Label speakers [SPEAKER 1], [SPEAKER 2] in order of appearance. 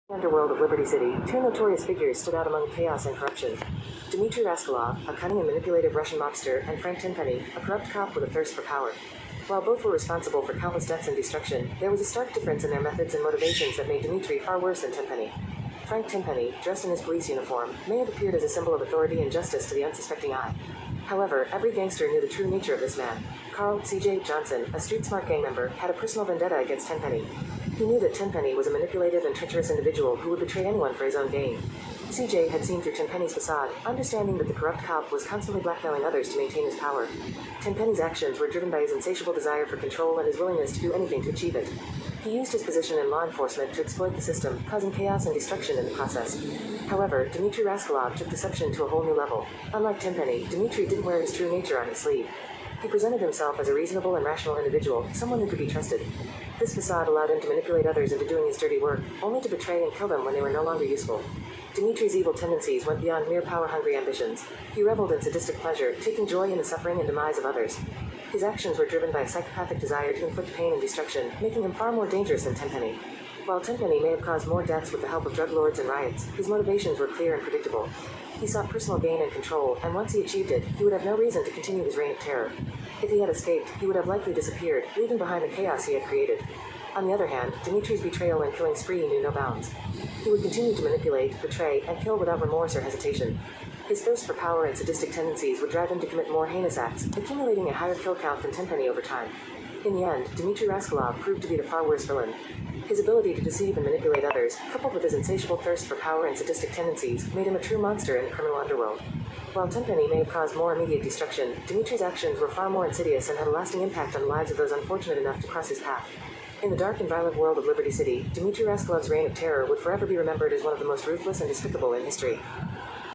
[SPEAKER 1] Underworld of Liberty City, two notorious figures stood out among chaos and corruption. Dimitri Raskolov, a cunning and manipulative Russian mobster, and Frank Tenpenny, a corrupt cop with a thirst for power. While both were responsible for countless deaths and destruction, there was a stark difference in their methods and motivations that made Dimitri far worse than Tenpenny. Frank Tenpenny, dressed in his police uniform, may have appeared as a symbol of authority and justice to the unsuspecting eye. However, every gangster knew the true nature of this man. Carl C.J. Johnson, a street-smart gang member, had a personal vendetta against Tenpenny. He knew that Tenpenny was a manipulative and treacherous individual who would betray anyone for his own gain. CJ had seen through Tenpenny's facade, understanding that the corrupt cop was constantly blackmailing others to maintain his power. Tenpenny's actions were driven by his insatiable desire for control and his willingness to do anything to achieve it. He used his position in law enforcement to exploit the system, causing chaos and destruction in the process. However, Dimitri Raskolov took deception to a whole new level. Unlike Tenpenny, Dimitri didn't wear his true nature on his sleeve. He presented himself as a reasonable and rational individual, someone who could be trusted. This facade allowed him to manipulate others into doing his dirty work, only to betray and kill them when they were no longer useful. Dimitri's evil tendencies went beyond mere power-hungry ambitions. He reveled in sadistic pleasure, taking joy in the suffering and demise of others. His actions were driven by a psychopathic desire to inflict pain and destruction, making him far more dangerous than Tenpenny. While Tenpenny may have caused more deaths with the help of drug lords and riots, his motivations were clear and predictable. He sought personal gain and control, and once he achieved it, he would have no reason to continue his reign of terror. If he had escaped, he would have likely disappeared, leaving behind the chaos he had created. On the other hand, Dimitri's betrayal and killing spree knew no bounds. He would continue to manipulate, betray, and kill without remorse or hesitation. His thirst for power and sadistic tendencies would drive him to commit more heinous acts, accumulating a higher kill count than Tenpenny over time. In the end, Dimitri Raskolov proved to be the far worse villain. His ability to deceive and manipulate others, coupled with his insatiable thirst for power and sadistic tendencies, made him a true monster in the criminal underworld. While Tenpenny may have caused more immediate destruction, Dimitri's actions were far more insidious and had a lasting impact on the lives of those unfortunate enough to cross his path. In the dark and violent world of Liberty City, Dimitri Raskolov's reign of terror would forever be remembered as one of the most ruthless and despicable in history.